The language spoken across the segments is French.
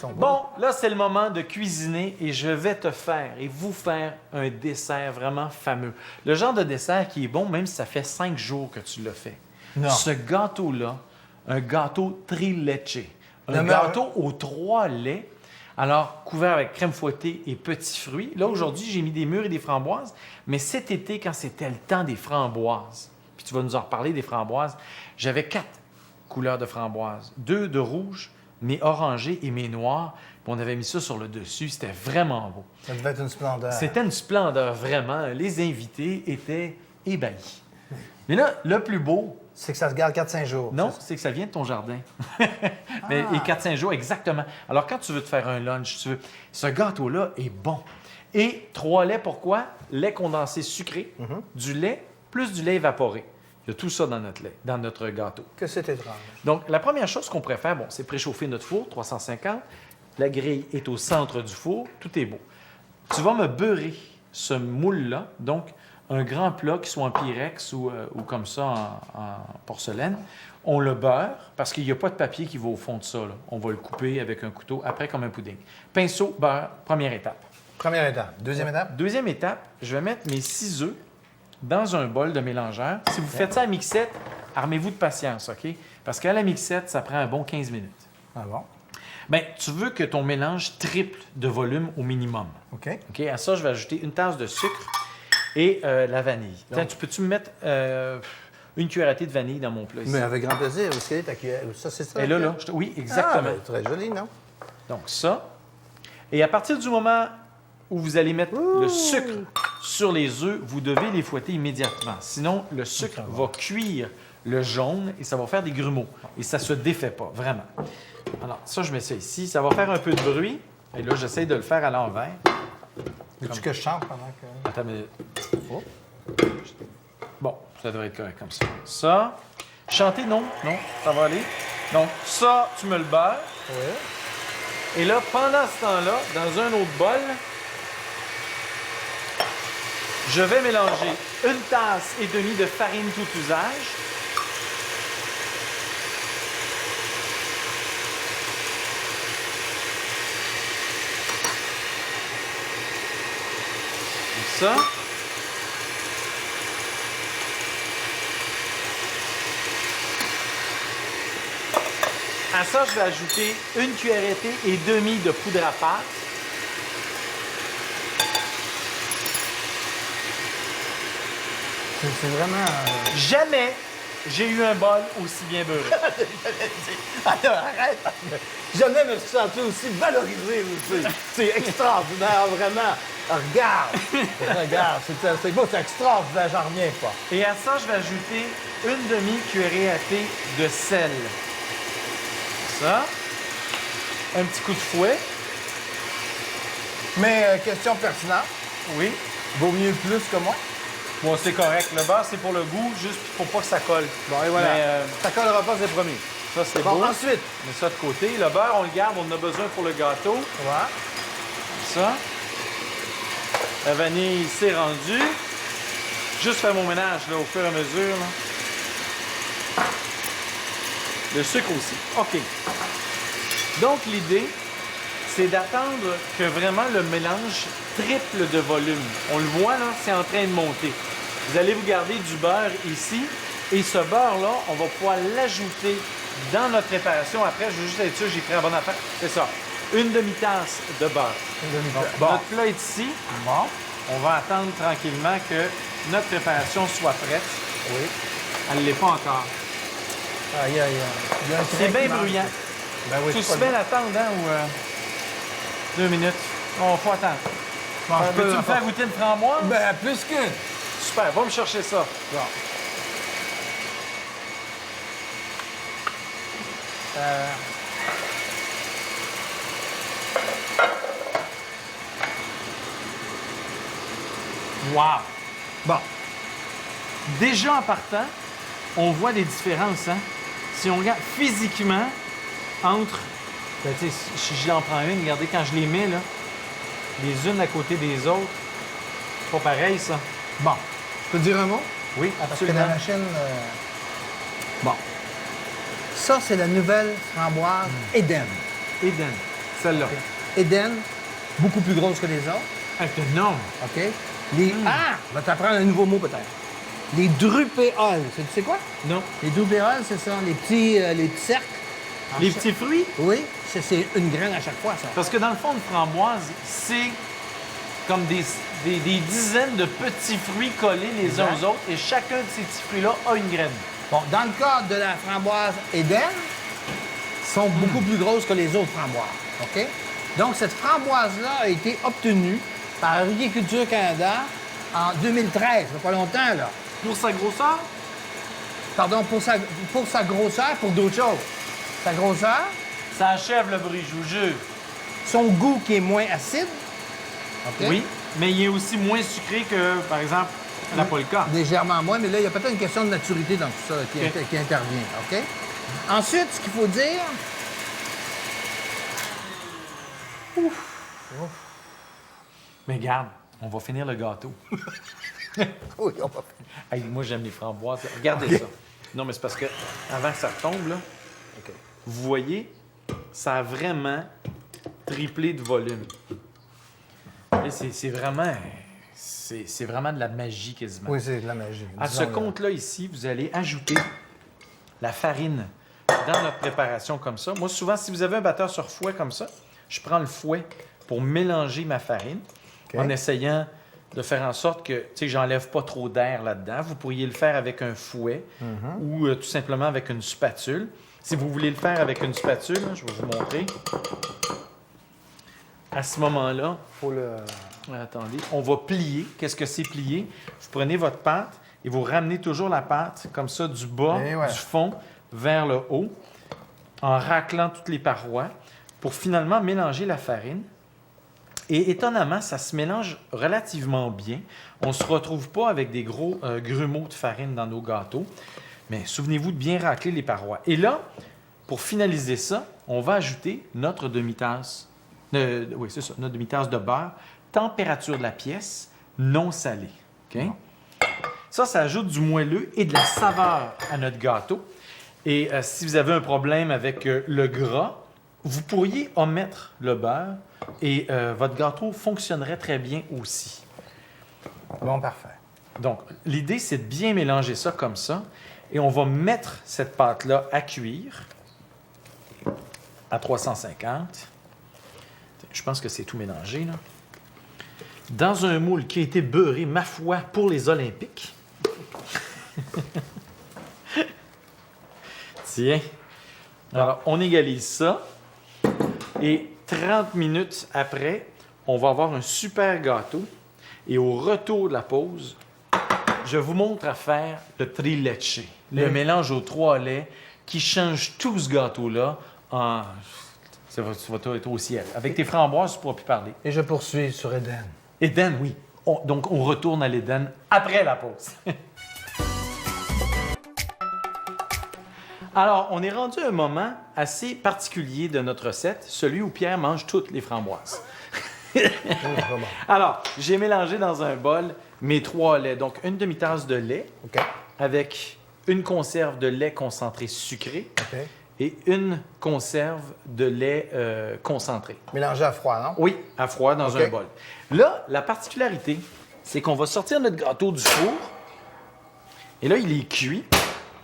sont bons. Bon, là, c'est le moment de cuisiner et je vais te faire et vous faire un dessert vraiment fameux. Le genre de dessert qui est bon, même si ça fait 5 jours que tu l'as fait. Non. Ce gâteau-là, un gâteau trileche. Un Non, mais- gâteau aux 3 laits. Alors, couvert avec crème fouettée et petits fruits. Là, aujourd'hui, j'ai mis des mûres et des framboises. Mais cet été, quand c'était le temps des framboises, puis tu vas nous en reparler des framboises, j'avais 4 couleurs de framboises. 2 de rouge, mes orangés et mes noirs. Puis on avait mis ça sur le dessus. C'était vraiment beau. Ça devait être une splendeur. C'était une splendeur, vraiment. Les invités étaient ébahis. Mais là, le plus beau, C'est que ça se garde 4-5 jours. non, C'est- c'est que ça vient de ton jardin. Mais, et 4-5 jours, exactement. Alors, quand tu veux te faire un lunch, ce gâteau-là est bon. Et 3 laits, pourquoi? Lait condensé sucré, du lait plus du lait évaporé. Il y a tout ça dans notre lait, dans notre gâteau. Que c'est étrange. Donc, la première chose qu'on pourrait faire, bon, c'est préchauffer notre four, 350. La grille est au centre du four. Tout est beau. Tu vas me beurrer ce moule-là, donc un grand plat qui soit en pyrex ou comme ça en porcelaine. On le beurre parce qu'il n'y a pas de papier qui va au fond de ça, là. On va le couper avec un couteau, après comme un pudding. Pinceau, beurre, première étape. Première étape. Deuxième étape? Deuxième étape, je vais mettre mes 6 œufs dans un bol de mélangeur. Si vous faites ça à mixette, armez-vous de patience, OK? Parce qu'à la mixette, ça prend un bon 15 minutes. Ah bon? Bien, tu veux que ton mélange triple de volume au minimum. OK. OK? À ça, je vais ajouter une tasse de sucre et la vanille. Tiens, tu peux-tu me mettre une cuillère à thé de vanille dans mon plat ici? Mais avec grand plaisir. Où est-ce qu'elle est ta cuillère? Ça, c'est ça? Et là, là, oui, exactement. Ah, ben, très joli, non? Donc, ça. Et à partir du moment où vous allez mettre le sucre sur les œufs, vous devez les fouetter immédiatement. Sinon, le sucre va cuire le jaune et ça va faire des grumeaux. Et ça ne se défait pas, vraiment. Alors, ça, je mets ça ici. Ça va faire un peu de bruit. Et là, j'essaie de le faire à l'envers. Veux-tu que je chante pendant que... Attends une minute. Oh. Bon, ça devrait être correct comme ça. Ça. Chanter, non, ça va aller. Donc, ça, tu me le beurres. Oui. Et là, pendant ce temps-là, dans un autre bol, je vais mélanger 1,5 tasse de farine tout usage. Et ça. À ça, je vais ajouter 1 cuillerée et demie de poudre à pâte. C'est vraiment... Jamais j'ai eu un bol aussi bien beurré. Alors, arrête! Jamais me suis senti aussi valorisé aussi. C'est extraordinaire, vraiment. Regarde! Regarde, c'est beau, c'est extraordinaire, j'en reviens pas. Et à ça, je vais ajouter 1 demi-cuillerée à thé de sel. Ça. Un petit coup de fouet. Mais question pertinente, Oui. vaut mieux plus que moins? Bon, c'est correct. Le beurre, c'est pour le goût, juste qu'il ne faut pas que ça colle. Bon, et voilà. Mais, Ça collera pas, c'est promis. ça, c'est Bon, beau. ensuite, On met ça de côté. Le beurre, on le garde, on en a besoin pour le gâteau. voilà. Ça. La vanille, c'est rendu. Juste faire mon ménage là, au fur et à mesure. Là. Le sucre aussi. OK. Donc, l'idée, c'est d'attendre que vraiment le mélange triple de volume. On le voit, là, c'est en train de monter. Vous allez vous garder du beurre ici. Et ce beurre-là, on va pouvoir l'ajouter dans notre préparation. Après, je veux juste être sûr que j'ai pris la bonne affaire. C'est ça. 1 demi-tasse de beurre. Donc, Bon. notre plat est ici. Bon. On va attendre tranquillement que notre préparation soit prête. Oui. Elle ne l'est pas encore. Aïe, aïe, aïe. Il y a un C'est train bien qui marche. bruyant. Ben oui, Tu c'est te pas mets l'attendre, hein, ou 2 minutes? On faut attendre. Bon, je peux Peux-tu me faire goûter une framboise? Ben, plus que... Super, va me chercher ça. Bon. Wow! Bon. Déjà en partant, on voit des différences, hein? Si on regarde physiquement entre... Ben, tu sais, si je l'en prends une, regardez, quand je les mets, là, les unes à côté des autres, c'est pas pareil, ça. Bon. Je peux te dire un mot? Oui, Parce que absolument. la machine... Bon. Ça, c'est la nouvelle framboise Eden. Eden. Celle-là. Eden, beaucoup plus grosse que les autres. Elle est énorme. OK? Les... Ah! Je vais t'apprendre un nouveau mot peut-être. Les drupéoles. Tu sais quoi? Non. Les drupéoles, c'est ça, les petits cercles. Les petits fruits? Oui, c'est une graine à chaque fois, ça. Parce que dans le fond, une framboise, c'est comme des dizaines de petits fruits collés les uns aux autres, et chacun de ces petits fruits-là a une graine. Bon, dans le cas de la framboise Eden, sont beaucoup plus grosses que les autres framboises. OK? Donc, cette framboise-là a été obtenue par Agriculture Canada en 2013, ça fait pas longtemps, là. Pour sa grosseur? Pardon, pour sa grosseur, pour d'autres choses. Sa grosseur, Ça achève le bruit, je vous jure. son goût qui est moins acide. OK? Oui, mais il est aussi moins sucré que, par exemple, la polka. Légèrement moins, mais là, il y a peut-être une question de maturité dans tout ça là, qui intervient. OK? Ensuite, ce qu'il faut dire... Mais garde, on va finir le gâteau. Oui, on va Hey, moi, j'aime les framboises. Regardez ça. Non, mais c'est parce que avant que ça tombe, là, OK. vous voyez, ça a vraiment triplé de volume. Et c'est vraiment... C'est vraiment de la magie quasiment. Oui, c'est de la magie. À ce compte-là ici, vous allez ajouter la farine dans notre préparation comme ça. Moi, souvent, si vous avez un batteur sur fouet comme ça, je prends le fouet pour mélanger ma farine en essayant de faire en sorte que, tu sais, j'enlève pas trop d'air là-dedans. Vous pourriez le faire avec un fouet ou tout simplement avec une spatule. Si vous voulez le faire avec une spatule, là, je vais vous montrer. À ce moment-là, Faut le... attendez, on va plier. Qu'est-ce que c'est plier? Vous prenez votre pâte et vous ramenez toujours la pâte comme ça du bas, du fond, vers le haut, en raclant toutes les parois pour finalement mélanger la farine. Et étonnamment, ça se mélange relativement bien. On ne se retrouve pas avec des gros grumeaux de farine dans nos gâteaux. Mais souvenez-vous de bien racler les parois. Et là, pour finaliser ça, on va ajouter notre demi-tasse. Oui, c'est ça, notre demi-tasse de beurre. Température de la pièce, non salée. OK? Ça ajoute du moelleux et de la saveur à notre gâteau. Et si vous avez un problème avec le gras, vous pourriez omettre le beurre et votre gâteau fonctionnerait très bien aussi. Bon, parfait. Donc, l'idée, c'est de bien mélanger ça comme ça. Et on va mettre cette pâte-là à cuire à 350. Je pense que c'est tout mélangé, là. Dans un moule qui a été beurré, ma foi, pour les Olympiques. Tiens. Alors, on égalise ça. Et 30 minutes après, on va avoir un super gâteau. Et au retour de la pause, je vous montre à faire le trileche, le mélange aux 3 laits qui change tout ce gâteau-là en... Ça va être au ciel. Avec tes framboises, tu ne pourras plus parler. Et je poursuis sur Eden. Eden, oui. Donc, on retourne à l'Éden après la pause. Alors, on est rendu à un moment assez particulier de notre recette, celui où Pierre mange toutes les framboises. Alors, j'ai mélangé dans un bol mes 3 laits. Donc, une demi-tasse de lait avec une conserve de lait concentré sucré et une conserve de lait concentré. Mélangé à froid, non? Oui, à froid dans un bol. Là, la particularité, c'est qu'on va sortir notre gâteau du four. Et là, il est cuit.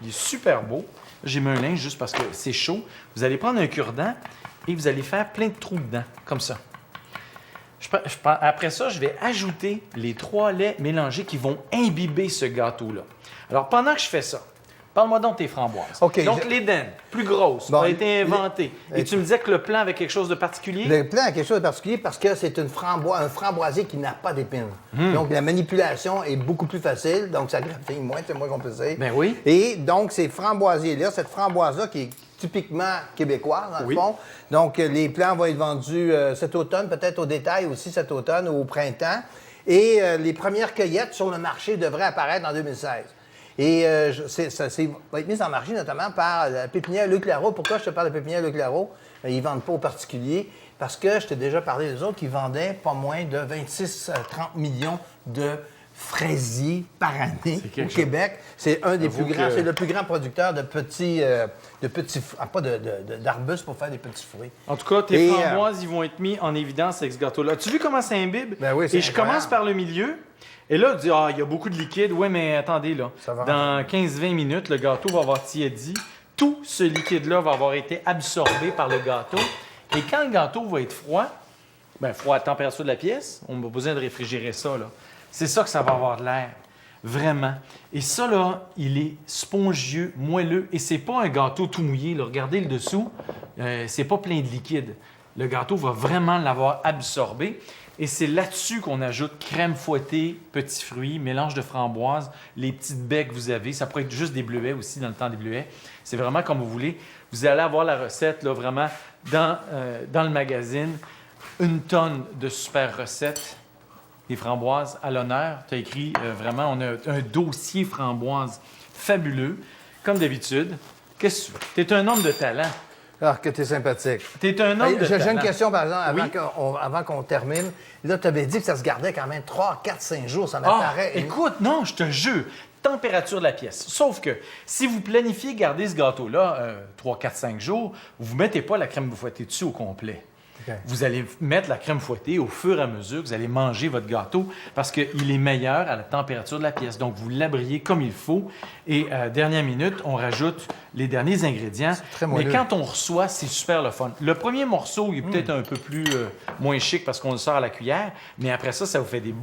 Il est super beau. J'ai mis un linge juste parce que c'est chaud. Vous allez prendre un cure-dent et vous allez faire plein de trous dedans, comme ça. Après ça, je vais ajouter les 3 laits mélangés qui vont imbiber ce gâteau-là. Alors, pendant que je fais ça, parle-moi donc tes framboises. Donc, l'Éden, plus grosse, a été inventée. Et tu me disais que le plan avait quelque chose de particulier? Le plan a quelque chose de particulier parce que c'est un framboisier qui n'a pas d'épines. Donc, la manipulation est beaucoup plus facile. Donc, ça graffine moins, c'est moins compliqué. Ben oui. Et donc, ces framboisiers-là, cette framboise-là qui est typiquement québécoise, dans le fond. Donc, les plants vont être vendus cet automne, peut-être au détail aussi cet automne ou au printemps. Et les premières cueillettes sur le marché devraient apparaître en 2016. Et ça va être mis en marché notamment par la pépinière Luc Larreau. Pourquoi je te parle de pépinière Luc Larreau? Ils ne vendent pas aux particuliers parce que je t'ai déjà parlé des autres qui vendaient pas moins de 26 à 30 millions de fraisiers par année C'est au quelque chose. Québec. C'est un des J'avoue plus grands. que- C'est le plus grand producteur de petits pas d'arbustes pour faire des petits fruits. En tout cas, tes Et, framboises, ils vont être mis en évidence avec ce gâteau-là. Tu as vu comment ça imbibe? Ben oui, c'est Et je incroyable. commence par le milieu. Et là, tu dis, il y a beaucoup de liquide. Oui, mais attendez, là. Ça va Dans 15-20 minutes, le gâteau va avoir tiédi. Tout ce liquide-là va avoir été absorbé par le gâteau. Et quand le gâteau va être froid, froid à la température de la pièce, on n'a pas besoin de réfrigérer ça, là. C'est ça que ça va avoir de l'air. Vraiment. Et ça, là, il est spongieux, moelleux. Et c'est pas un gâteau tout mouillé, là. Regardez le dessous. C'est pas plein de liquide. Le gâteau va vraiment l'avoir absorbé. Et c'est là-dessus qu'on ajoute crème fouettée, petits fruits, mélange de framboises, les petites baies que vous avez. Ça pourrait être juste des bleuets aussi dans le temps des bleuets. C'est vraiment comme vous voulez. Vous allez avoir la recette là, vraiment dans le magazine. Une tonne de super recettes. Les framboises à l'honneur. Tu as écrit vraiment, on a un dossier framboise fabuleux. Comme d'habitude. Qu'est-ce que tu fais? Tu es un homme de talent. Ah, que t'es sympathique. Tu es un homme de J'ai talent. une question, par exemple, Oui. avant qu'on termine. Là, tu avais dit que ça se gardait quand même 3, 4, 5 jours. Ça Ah, m'apparaît. écoute, non, je te jure. Température de la pièce. Sauf que si vous planifiez garder ce gâteau-là 3, 4, 5 jours, vous ne mettez pas la crème fouettée dessus au complet. OK. Vous allez mettre la crème fouettée au fur et à mesure que vous allez manger votre gâteau parce qu'il est meilleur à la température de la pièce. Donc, vous l'abriez comme il faut. Et dernière minute, on rajoute les derniers ingrédients. très Mais moelleux. quand on reçoit, c'est super le fun. Le premier morceau, il est peut-être un peu plus moins chic parce qu'on le sort à la cuillère. Mais après ça, ça vous fait des beaux